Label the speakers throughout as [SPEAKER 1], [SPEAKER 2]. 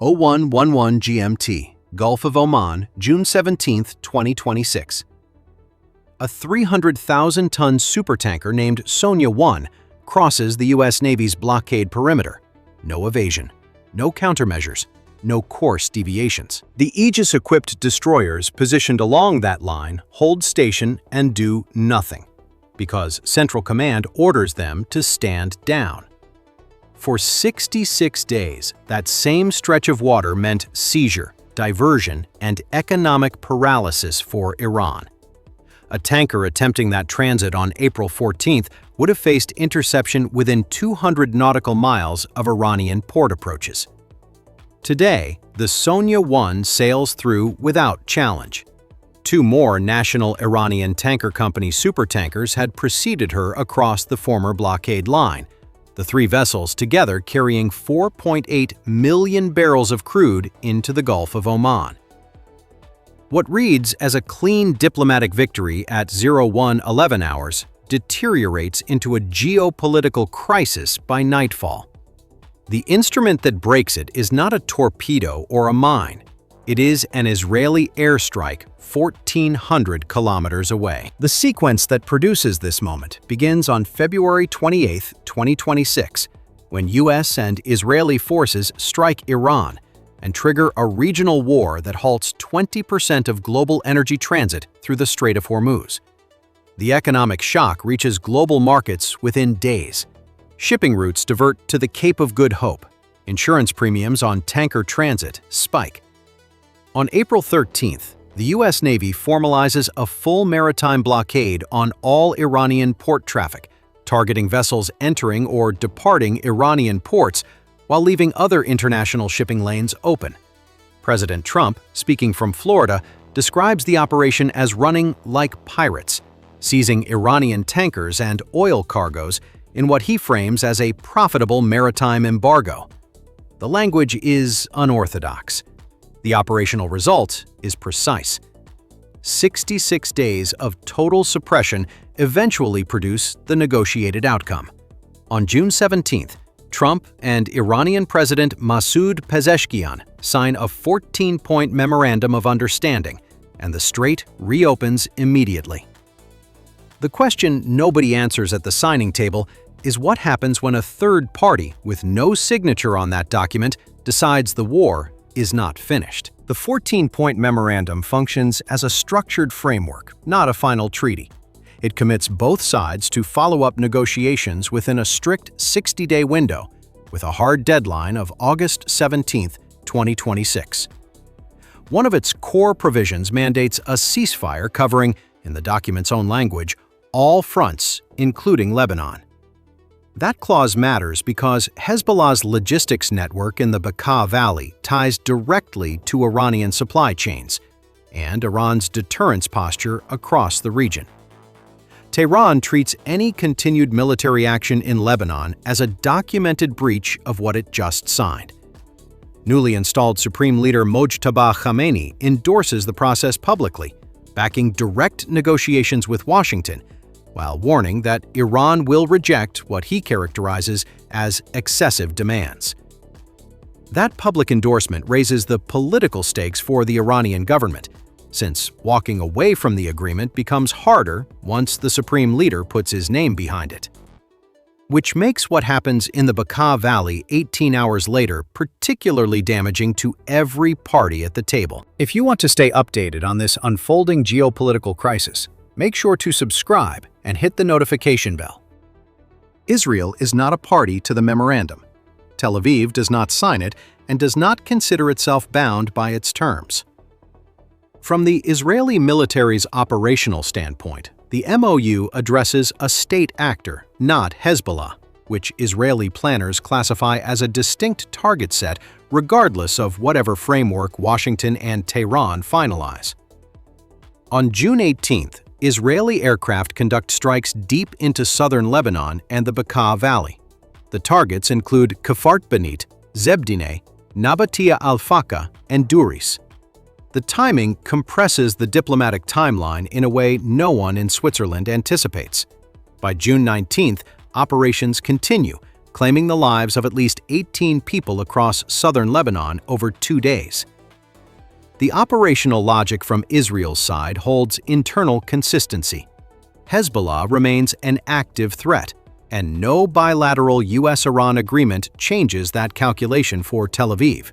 [SPEAKER 1] 0111 GMT, Gulf of Oman, June 17, 2026. A 300,000-ton supertanker named Sonia 1 crosses the U.S. Navy's blockade perimeter. No evasion, no countermeasures, no course deviations. The Aegis-equipped destroyers positioned along that line hold station and do nothing, because Central Command orders them to stand down. For 66 days, that same stretch of water meant seizure, diversion, and economic paralysis for Iran. A tanker attempting that transit on April 14th would have faced interception within 200 nautical miles of Iranian port approaches. Today, the Sonia 1 sails through without challenge. Two more national Iranian tanker company supertankers had preceded her across the former blockade line, the three vessels together carrying 4.8 million barrels of crude into the Gulf of Oman. What reads as a clean diplomatic victory at 0111 hours deteriorates into a geopolitical crisis by nightfall. The instrument that breaks it is not a torpedo or a mine. It is an Israeli airstrike 1,400 kilometers away. The sequence that produces this moment begins on February 28, 2026, when U.S. and Israeli forces strike Iran and trigger a regional war that halts 20% of global energy transit through the Strait of Hormuz. The economic shock reaches global markets within days. Shipping routes divert to the Cape of Good Hope. Insurance premiums on tanker transit spike. On April 13th, the U.S. Navy formalizes a full maritime blockade on all Iranian port traffic, targeting vessels entering or departing Iranian ports while leaving other international shipping lanes open. President Trump, speaking from Florida, describes the operation as running like pirates, seizing Iranian tankers and oil cargoes in what he frames as a profitable maritime embargo. The language is unorthodox. The operational result is precise. 66 days of total suppression eventually produce the negotiated outcome. On June 17th, Trump and Iranian President Masoud Pezeshkian sign a 14-point Memorandum of Understanding, and the strait reopens immediately. The question nobody answers at the signing table is what happens when a third party with no signature on that document decides the war is not finished. The 14-point memorandum functions as a structured framework, not a final treaty. It commits both sides to follow-up negotiations within a strict 60-day window, with a hard deadline of August 17, 2026. One of its core provisions mandates a ceasefire covering, in the document's own language, all fronts, including Lebanon. That clause matters because Hezbollah's logistics network in the Bekaa Valley ties directly to Iranian supply chains and Iran's deterrence posture across the region. Tehran treats any continued military action in Lebanon as a documented breach of what it just signed. Newly installed Supreme Leader Mojtaba Khamenei endorses the process publicly, backing direct negotiations with Washington, while warning that Iran will reject what he characterizes as excessive demands. That public endorsement raises the political stakes for the Iranian government, since walking away from the agreement becomes harder once the supreme leader puts his name behind it. Which makes what happens in the Bekaa Valley 18 hours later particularly damaging to every party at the table. If you want to stay updated on this unfolding geopolitical crisis, make sure to subscribe and hit the notification bell. Israel is not a party to the memorandum. Tel Aviv does not sign it and does not consider itself bound by its terms. From the Israeli military's operational standpoint, the MOU addresses a state actor, not Hezbollah, which Israeli planners classify as a distinct target set regardless of whatever framework Washington and Tehran finalize. On June 18th, Israeli aircraft conduct strikes deep into southern Lebanon and the Bekaa Valley. The targets include Kfar Benit, Zebdineh, Nabatia al-Faka, and Duris. The timing compresses the diplomatic timeline in a way no one in Switzerland anticipates. By June 19th, operations continue, claiming the lives of at least 18 people across southern Lebanon over 2 days. The operational logic from Israel's side holds internal consistency. Hezbollah remains an active threat, and no bilateral US-Iran agreement changes that calculation for Tel Aviv.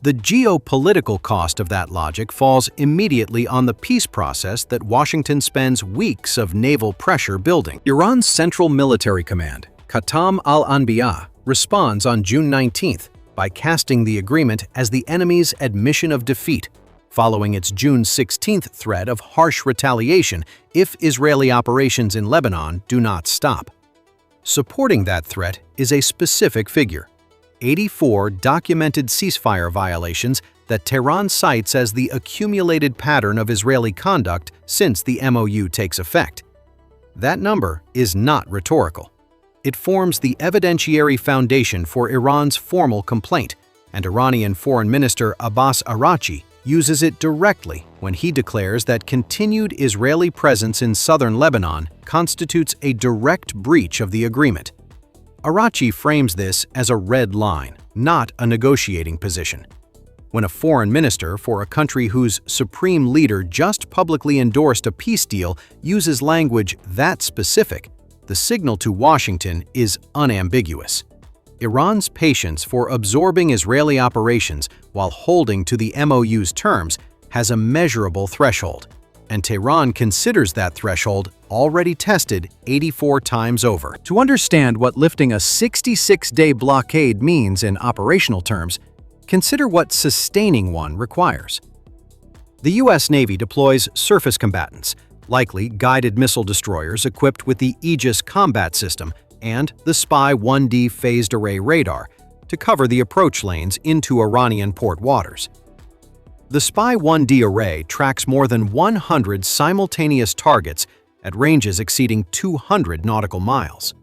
[SPEAKER 1] The geopolitical cost of that logic falls immediately on the peace process that Washington spends weeks of naval pressure building. Iran's Central Military Command, Khatam al-Anbiya, responds on June 19th by casting the agreement as the enemy's admission of defeat, following its June 16th threat of harsh retaliation if Israeli operations in Lebanon do not stop. Supporting that threat is a specific figure: 84 documented ceasefire violations that Tehran cites as the accumulated pattern of Israeli conduct since the MOU takes effect. That number is not rhetorical. It forms the evidentiary foundation for Iran's formal complaint, and Iranian Foreign Minister Abbas Araghchi uses it directly when he declares that continued Israeli presence in southern Lebanon constitutes a direct breach of the agreement. Araghchi frames this as a red line, not a negotiating position. When a foreign minister for a country whose supreme leader just publicly endorsed a peace deal uses language that specific, the signal to Washington is unambiguous. Iran's patience for absorbing Israeli operations while holding to the MOU's terms has a measurable threshold, and Tehran considers that threshold already tested 84 times over. To understand what lifting a 66-day blockade means in operational terms, consider what sustaining one requires. The U.S. Navy deploys surface combatants, likely guided missile destroyers equipped with the Aegis combat system and the Spy-1D phased array radar, to cover the approach lanes into Iranian port waters. The Spy-1D array tracks more than 100 simultaneous targets at ranges exceeding 200 nautical miles.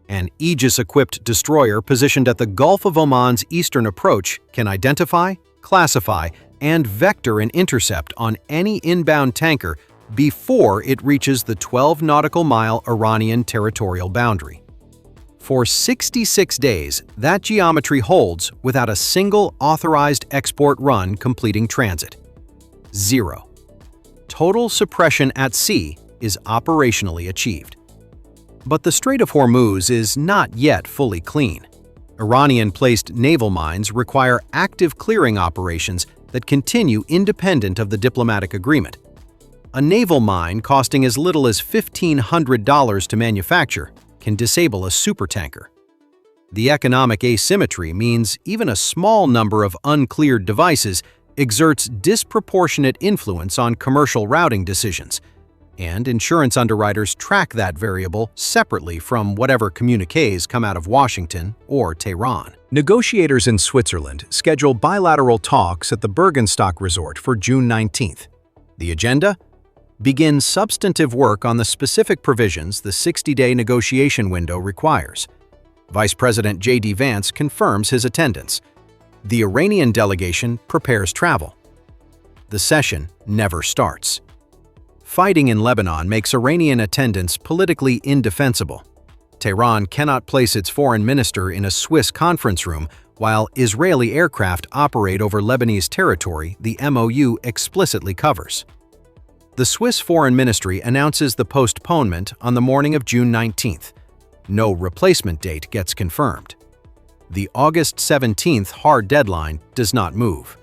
[SPEAKER 1] An Aegis-equipped destroyer positioned at the Gulf of Oman's eastern approach can identify, classify, and vector an intercept on any inbound tanker before it reaches the 12 nautical mile Iranian territorial boundary. For 66 days, that geometry holds without a single authorized export run completing transit. 0. Total suppression at sea is operationally achieved. But the Strait of Hormuz is not yet fully clean. Iranian-placed naval mines require active clearing operations that continue independent of the diplomatic agreement. A naval mine costing as little as $1,500 to manufacture can disable a supertanker. The economic asymmetry means even a small number of uncleared devices exerts disproportionate influence on commercial routing decisions, and insurance underwriters track that variable separately from whatever communiques come out of Washington or Tehran. Negotiators in Switzerland schedule bilateral talks at the Burgenstock resort for June 19th. The agenda? Begin substantive work on the specific provisions the 60-day negotiation window requires. Vice President J.D. Vance confirms his attendance. The Iranian delegation prepares travel. The session never starts. Fighting in Lebanon makes Iranian attendance politically indefensible. Tehran cannot place its foreign minister in a Swiss conference room while Israeli aircraft operate over Lebanese territory the MOU explicitly covers. The Swiss Foreign Ministry announces the postponement on the morning of June 19th. No replacement date gets confirmed. The August 17th hard deadline does not move.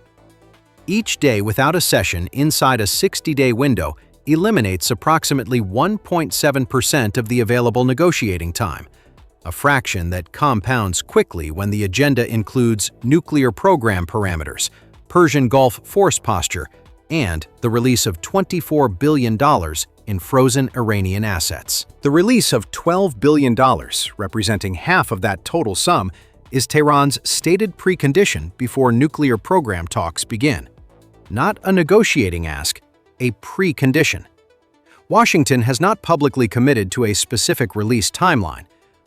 [SPEAKER 1] Each day without a session inside a 60-day window eliminates approximately 1.7% of the available negotiating time, a fraction that compounds quickly when the agenda includes nuclear program parameters, Persian Gulf force posture, and the release of $24 billion in frozen Iranian assets. The release of $12 billion, representing half of that total sum, is Tehran's stated precondition before nuclear program talks begin. Not a negotiating ask, a precondition. Washington has not publicly committed to a specific release timeline,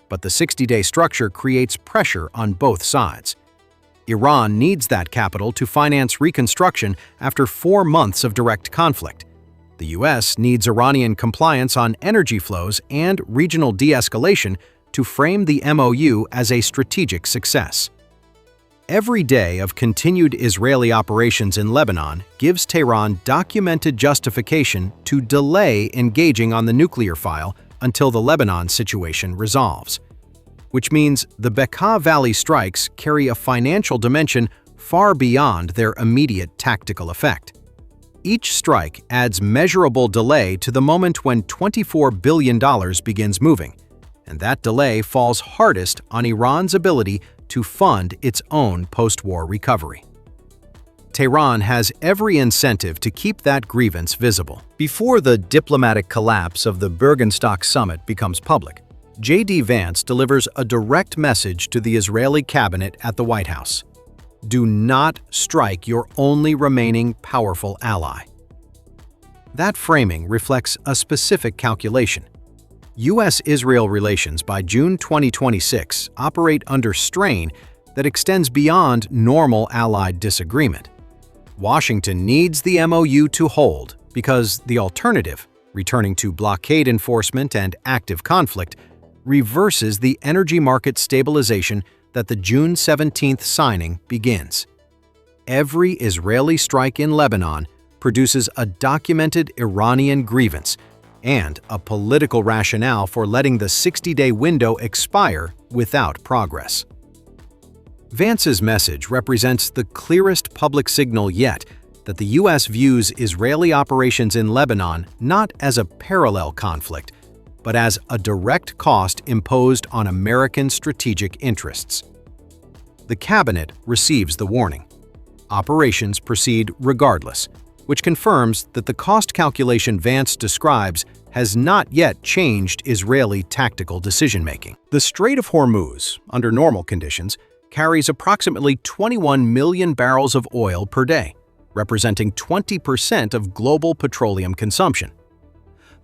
[SPEAKER 1] but the 60-day structure creates pressure on both sides. Iran needs that capital to finance Reconstruction after 4 months of direct conflict. The U.S. needs Iranian compliance on energy flows and regional de-escalation to frame the MOU as a strategic success. Every day of continued Israeli operations in Lebanon gives Tehran documented justification to delay engaging on the nuclear file until the Lebanon situation resolves. Which means the Bekaa Valley strikes carry a financial dimension far beyond their immediate tactical effect. Each strike adds measurable delay to the moment when $24 billion begins moving, and that delay falls hardest on Iran's ability to fund its own post-war recovery. Tehran has every incentive to keep that grievance visible. Before the diplomatic collapse of the Burgenstock summit becomes public, J.D. Vance delivers a direct message to the Israeli cabinet at the White House. Do not strike your only remaining powerful ally. That framing reflects a specific calculation. U.S.-Israel relations by June 2026 operate under strain that extends beyond normal allied disagreement. Washington needs the MOU to hold because the alternative, returning to blockade enforcement and active conflict, reverses the energy market stabilization that the June 17th signing begins. Every Israeli strike in Lebanon produces a documented Iranian grievance and a political rationale for letting the 60-day window expire without progress. Vance's message represents the clearest public signal yet that the U.S. views Israeli operations in Lebanon not as a parallel conflict, but as a direct cost imposed on American strategic interests. The cabinet receives the warning. Operations proceed regardless, which confirms that the cost calculation Vance describes has not yet changed Israeli tactical decision-making. The Strait of Hormuz, under normal conditions, carries approximately 21 million barrels of oil per day, representing 20% of global petroleum consumption.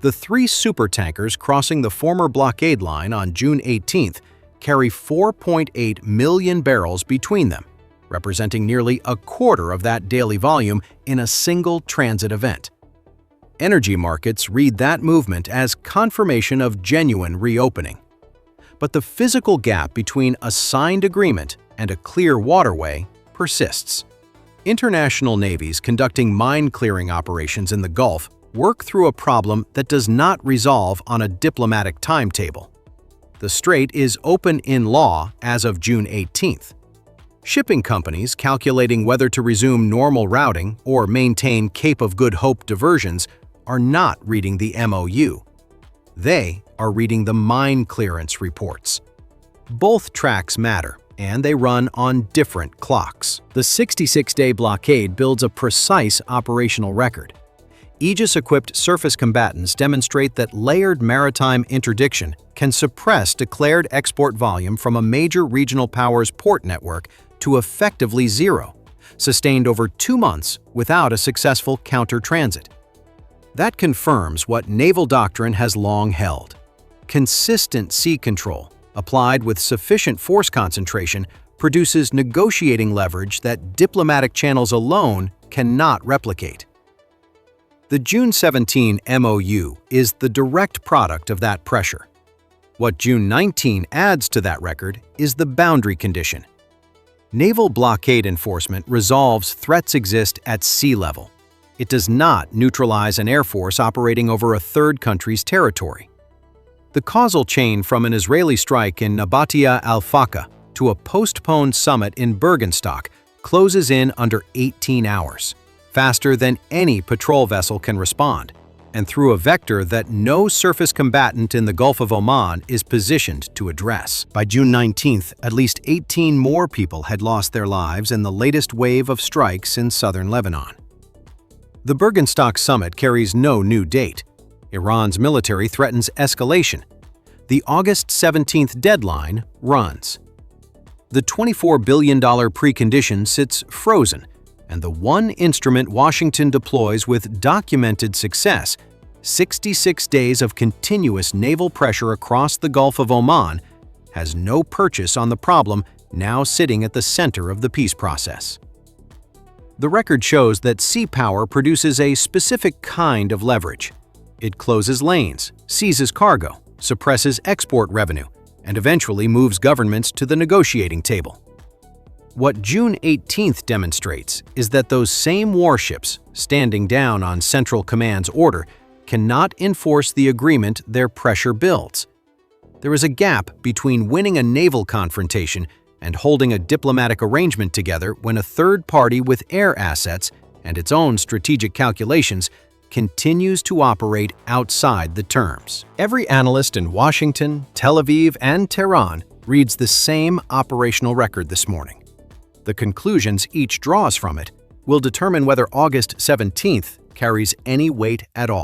[SPEAKER 1] The 3 supertankers crossing the former blockade line on June 18th carry 4.8 million barrels between them, representing nearly a quarter of that daily volume in a single transit event. Energy markets read that movement as confirmation of genuine reopening. But the physical gap between a signed agreement and a clear waterway persists. International navies conducting mine-clearing operations in the Gulf work through a problem that does not resolve on a diplomatic timetable. The strait is open in law as of June 18th. Shipping companies calculating whether to resume normal routing or maintain Cape of Good Hope diversions are not reading the MOU. They are reading the mine clearance reports. Both tracks matter, and they run on different clocks. The 66-day blockade builds a precise operational record. Aegis-equipped surface combatants demonstrate that layered maritime interdiction can suppress declared export volume from a major regional power's port network to effectively zero, sustained over 2 months without a successful counter-transit. That confirms what naval doctrine has long held. Consistent sea control, applied with sufficient force concentration, produces negotiating leverage that diplomatic channels alone cannot replicate. The June 17 MOU is the direct product of that pressure. What June 19 adds to that record is the boundary condition. Naval blockade enforcement resolves threats exist at sea level. It does not neutralize an air force operating over a third country's territory. The causal chain from an Israeli strike in Nabatia al-Faka to a postponed summit in Burgenstock closes in under 18 hours, faster than any patrol vessel can respond, and through a vector that no surface combatant in the Gulf of Oman is positioned to address. By June 19th, at least 18 more people had lost their lives in the latest wave of strikes in southern Lebanon. The Burgenstock summit carries no new date. Iran's military threatens escalation. The August 17th deadline runs. The $24 billion precondition sits frozen, and the one instrument Washington deploys with documented success, 66 days of continuous naval pressure across the Gulf of Oman, has no purchase on the problem now sitting at the center of the peace process. The record shows that sea power produces a specific kind of leverage. It closes lanes, seizes cargo, suppresses export revenue, and eventually moves governments to the negotiating table. What June 18th demonstrates is that those same warships, standing down on Central Command's order, cannot enforce the agreement their pressure builds. There is a gap between winning a naval confrontation and holding a diplomatic arrangement together when a third party with air assets and its own strategic calculations continues to operate outside the terms. Every analyst in Washington, Tel Aviv, and Tehran reads the same operational record this morning. The conclusions each draws from it will determine whether August 17th carries any weight at all.